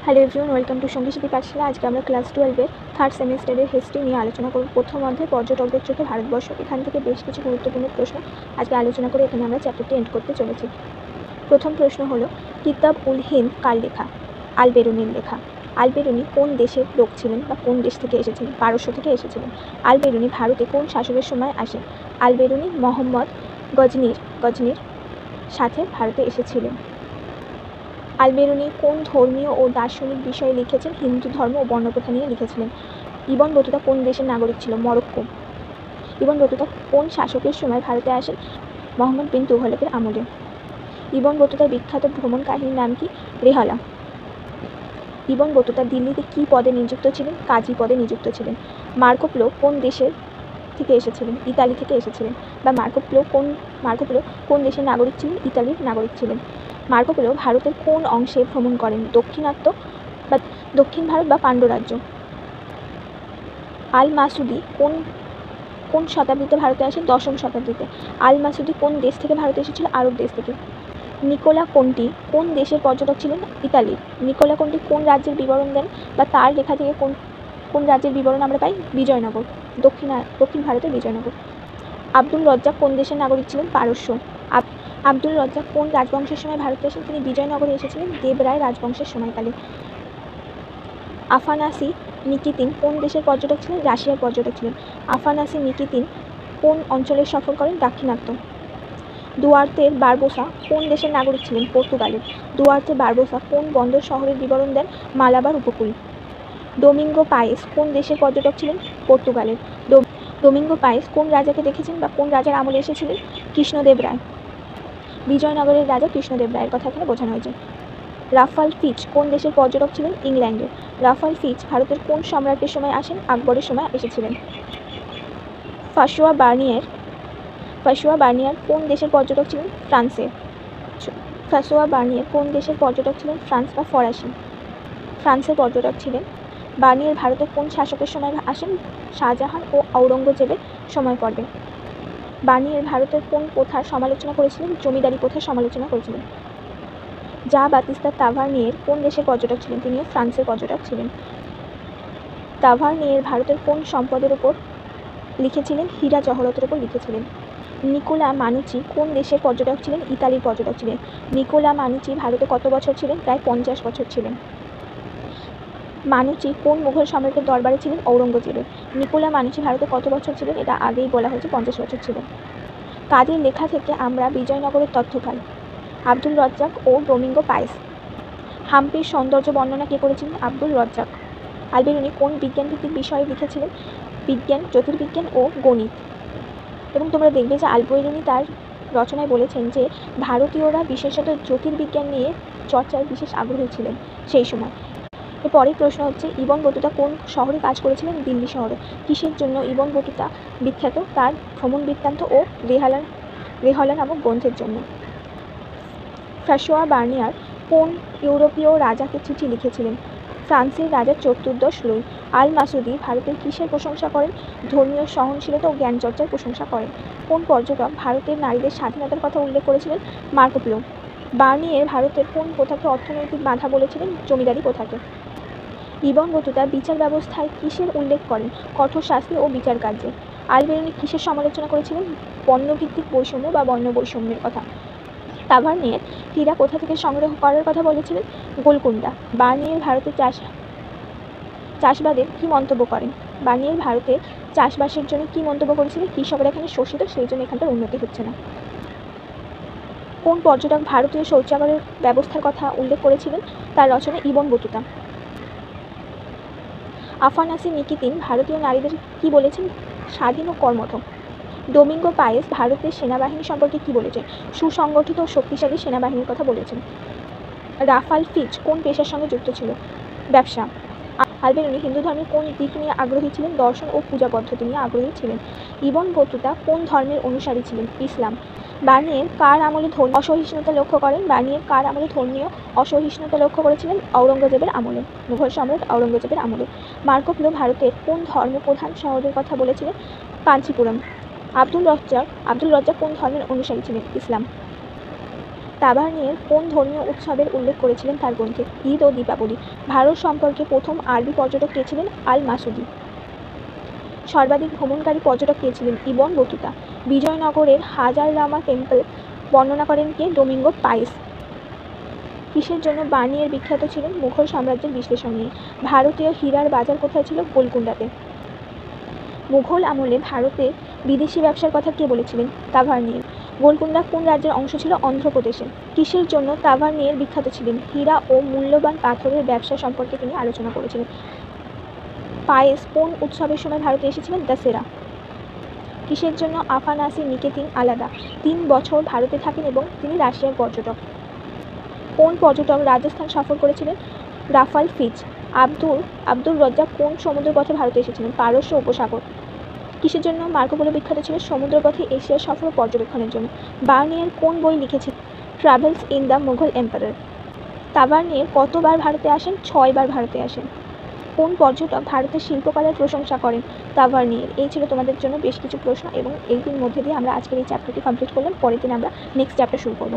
Hello everyone, welcome to সঙ্গী সাথী পাঠশালা। আজকে আমরা ক্লাস 12-এর থার্ড সেমিস্টারের হিস্ট্রি নিয়ে আলোচনা করব। প্রথম অধ্যায় পর্যটকদের চোখে ভারতবর্ষ। এখান থেকে বেশ কিছু গুরুত্বপূর্ণ প্রশ্ন আজকে আলোচনা করে এখানে আমরা চ্যাপ্টারটি এন্ড করতে চলেছি। প্রথম প্রশ্ন হলো, কিতাব উল হিন্দ কার লেখা? আল বেরুনির লেখা। আল বেরুনি কোন দেশের লোক ছিলেন বা কোন দেশ থেকে এসেছিলেন? পারস্য থেকে এসেছিলেন। আল বেরুনি ভারতে কোন শাসকের সময় আসেন? আল বেরুনি মোহাম্মদ গজনির সাথে ভারতে এসেছিলেন। আল বেরুনি কোন ধর্মীয় ও দার্শনিক বিষয়ে লিখেছেন? হিন্দু ধর্ম ও বর্ণপ্রথা নিয়ে লিখেছিলেন। ইবন বতুতা কোন দেশের নাগরিক ছিল? মরক্কো। ইবন বতুতা কোন শাসকের সময় ভারতে আসেন? মোহাম্মদ বিন তুঘলকের আমলে। ইবন বতুতার বিখ্যাত ভ্রমণ কাহিনীর নাম কি? রেহালা। ইবন বতুতা দিল্লিতে কী পদে নিযুক্ত ছিলেন? কাজী পদে নিযুক্ত ছিলেন। মার্কো পোলো কোন দেশের থেকে এসেছিলেন? ইতালি থেকে এসেছিলেন। বা মার্কো পোলো কোন দেশের নাগরিক ছিলেন? ইতালির নাগরিক ছিলেন। মার্কো পোলো ভারতের কোন অংশে ভ্রমণ করেন? দক্ষিণ ভারত বা পাণ্ড্য-রাজ্য। আল মাসুদি কোন শতাব্দীতে ভারতে আসেন? 10ম শতাব্দীতে। আল মাসুদি কোন দেশ থেকে ভারতে এসেছিল? আরব দেশ থেকে। নিকোলা কন্টি কোন দেশের পর্যটক ছিলেন? ইতালির। নিকোলা কন্টি কোন রাজ্যের বিবরণ দেন বা তার লেখা থেকে কোন রাজ্যের বিবরণ আমরা পাই? বিজয়নগর। দক্ষিণ ভারতের বিজয়নগর। আব্দুল রজ্জাক কোন দেশের নাগরিক ছিলেন? পারস্য। আব্দুল রজ্জাক কোন রাজবংশের সময় ভারতে আসেন? তিনি বিজয়নগরে এসেছিলেন দেবরায় রাজবংশের সময়কালে। আফানাসি নিকিতিন কোন দেশের পর্যটক ছিলেন? রাশিয়ার পর্যটক ছিলেন। আফানাসি নিকিতিন কোন অঞ্চলে সফর করেন? দাক্ষিণাত্য। দুয়ার্তে বারবোসা কোন দেশের নাগরিক ছিলেন? পর্তুগালের। দুয়ার্তে বারবোসা কোন বন্দর শহরের বিবরণ দেন? মালাবার উপকূল। ডোমিঙ্গো পায়েস কোন দেশের পর্যটক ছিলেন? পর্তুগালের। ডোমিঙ্গো পায়েস কোন রাজাকে দেখেছেন বা কোন রাজার আমলে এসেছিলেন? কৃষ্ণদেব রায়। বিজয়নগরের রাজা কৃষ্ণদেব রায়ের কথা এখানে বোঝানো হয়েছে। রাফাল ফিচ কোন দেশের পর্যটক ছিলেন? ইংল্যান্ডের। রাফাল ফিচ ভারতের কোন সম্রাটের সময় আসেন? আকবরের সময় এসেছিলেন। ফাসুয়া বার্নিয়ার কোন দেশের পর্যটক ছিলেন? ফ্রান্সের। ফাসুয়া বার্নিয়ার কোন দেশের পর্যটক ছিলেন? ফ্রান্স বা ফরাসি। ফ্রান্সের পর্যটক ছিলেন। বার্নিয়ার ভারতের কোন শাসকের সময় আসেন? শাহজাহান ও আওরঙ্গজেবের সময় পর্বে। বার্নিয়ার ভারতের কোন প্রথার সমালোচনা করেছিলেন? জমিদারি প্রথার সমালোচনা করেছিলেন। জা বাতিস্তা তাভারনিয়ের কোন দেশের পর্যটক ছিলেন? তিনিও ফ্রান্সের পর্যটক ছিলেন। তাভারনিয়ের ভারতের কোন সম্পদের উপর লিখেছিলেন? হীরা জহরতের উপর লিখেছিলেন। নিকোলা মানুচি কোন দেশের পর্যটক ছিলেন? ইতালির পর্যটক ছিলেন। নিকোলা মানুচি ভারতে কত বছর ছিলেন? প্রায় 50 বছর ছিলেন। মানুচি কোন মুঘল সম্রাটের দরবারে ছিলেন? ঔরঙ্গজেবের। নিকোলা মানুচি ভারতে কত বছর ছিলেন? এটা আগেই বলা হয়েছে, 50 বছর ছিলেন। কাদের লেখা থেকে আমরা বিজয়নগরের তথ্য পাই? আব্দুল রজ্জাক ও ডোমিঙ্গো পায়েস। হাম্পির সৌন্দর্য বর্ণনা কে করেছিলেন? আব্দুল রজ্জাক। আল বেরুনি কোন বিজ্ঞানভিত্তিক বিষয়ে লিখেছিলেন? বিজ্ঞান, জ্যোতির্বিজ্ঞান ও গণিত। এবং তোমরা দেখবে যে আল বেরুনি তার রচনায় বলেছেন যে ভারতীয়রা বিশেষত জ্যোতির্বিজ্ঞান নিয়ে চর্চায় বিশেষ আগ্রহী ছিলেন সেই সময়। এরপরের প্রশ্ন হচ্ছে, ইবন বতুতা কোন শহরে কাজ করেছিলেন? দিল্লি শহরে। কিসের জন্য ইবন বতুতা বিখ্যাত? তার ভ্রমণ বৃত্তান্ত ও রেহলা নামক গ্রন্থের জন্য। ফ্রাসোয়া বার্নিয়ার কোন ইউরোপীয় রাজাকে চিঠি লিখেছিলেন? ফ্রান্সের রাজা চতুর্দশ লুই। আল মাসুদি ভারতের কিসের প্রশংসা করেন? ধর্মীয় সহনশীলতা ও জ্ঞানচর্চার প্রশংসা করেন। কোন পর্যটক ভারতের নারীদের স্বাধীনতার কথা উল্লেখ করেছিলেন? Marco polo. বার্নিয়ের ভারতের কোন প্রথাকে অর্থনৈতিক বাধা বলেছিলেন? জমিদারি প্রথাকে। ইবন বতুতা বিচার ব্যবস্থায় কিসের উল্লেখ করেন? কঠোর শাস্তি ও বিচার কার্যে। আল বেরুনি কিসের সমালোচনা করেছিলেন? বর্ণভিত্তিক বৈষম্য বা বর্ণ বৈষম্যের কথা। তাভারনিয়ের হীরা কোথা থেকে সংগ্রহ করার কথা বলেছিলেন? গোলকুন্ডা। বার্নিয়ের ভারতের চাষবাদের কী মন্তব্য করেন? বার্নিয়ের ভারতের চাষবাসের জন্য কী মন্তব্য করেছিলেন? কৃষকরা এখানে শোষিত, সেই জন্য এখানকার উন্নতি হচ্ছে না। কোন পর্যটক ভারতীয় শৌচাগারের ব্যবস্থার কথা উল্লেখ করেছিলেন? তার রচনা ইবন বতুতা। আফানাসি নিকিতিন ভারতীয় নারীদের কি বলেছেন? স্বাধীন ও কর্মঠ। ডোমিঙ্গো পায়েস ভারতের সেনাবাহিনী সম্পর্কে কি বলেছেন? সুসংগঠিত ও শক্তিশালী সেনাবাহিনীর কথা বলেছেন। রাফাল ফিচ কোন পেশার সঙ্গে যুক্ত ছিল? ব্যবসা। আল বেরুনি হিন্দু ধর্মের কোন দিক নিয়ে আগ্রহী ছিলেন? দর্শন ও পূজা পদ্ধতি নিয়ে আগ্রহী ছিলেন। ইবন বতুতা কোন ধর্মের অনুসারী ছিলেন? ইসলাম। বার্নিয়ের কার আমলে অসহিষ্ণুতা লক্ষ্য করেন? বার্নিয়ের কার আমলে ধর্মীয় অসহিষ্ণুতা লক্ষ্য করেছিলেন? ঔরঙ্গজেবের আমলে, মুঘল সম্রাট ঔরঙ্গজেবের আমলে। মার্কো পোলো ভারতের কোন ধর্ম প্রধান শহরের কথা বলেছিলেন? কাঞ্চিপুরম। আব্দুল রজ্জাক কোন ধর্মের অনুসারী ছিলেন? ইসলাম। তাভারনিয়ের কোন ধর্মীয় উৎসবের উল্লেখ করেছিলেন তার গ্রন্থে? ঈদ ও দীপাবলি। ভারত সম্পর্কে প্রথম আরবি পর্যটক কে ছিলেন? আল মাসুদি। সর্বাধিক ভ্রমণকারী পর্যটক কে ছিলেন? Ibn Battuta. বিজয়নগরের হাজাররামা টেম্পল বর্ণনা করেন কে? ডোমিঙ্গো পাইস। কিসের জন্য বার্নিয়ের বিখ্যাত ছিলেন? মুঘল সাম্রাজ্যের বিশ্লেষণ নিয়ে। ভারতীয় হীরার বাজার কোথায় ছিল? গোলকুন্ডাতে। মুঘল আমলে ভারতে বিদেশি ব্যবসার কথা কে বলেছিলেন? তাভারনিয়ে। গোলকুন্ডা কোন রাজ্যের অংশ ছিল? অন্ধ্রপ্রদেশে। কিসের জন্য তাভারনিয়ের বিখ্যাত ছিলেন? হীরা ও মূল্যবান পাথরের ব্যবসা সম্পর্কে তিনি আলোচনা করেছিলেন। পায়েস কোন উৎসবের সময় ভারতে এসেছিলেন? দশেরা। কিসের জন্য আফানাসি নিকেতিন আলাদা? 3 বছর ভারতে থাকেন এবং তিনি রাশিয়ার পর্যটক। কোন পর্যটক রাজস্থান সফর করেছিলেন? রাফাল ফিচ। আব্দুর রজ্জাক কোন সমুদ্রপথে ভারতে এসেছিলেন? পারস্য উপসাগর। কিসের জন্য মার্কো পোলো বিখ্যাত ছিল? সমুদ্রপথে এশিয়া সফর ও পর্যবেক্ষণের জন্য। বার্নিয়ার কোন বই লিখেছিলেন? Travels in the Mughal empire. Tavernier কতবার ভারতে আসেন? 6 বার ভারতে আসেন। কোন পর্যটক ভারতের শিল্পকলার প্রশংসা করেন? তাভারনিয়ের। এই ছিল তোমাদের জন্য বেশ কিছু প্রশ্ন এবং এই দিন মধ্যে দিয়ে আমরা আজকের এই চ্যাপ্টারটি কমপ্লিট করলাম। পরের দিন আমরা নেক্সট চ্যাপ্টার শুরু করব।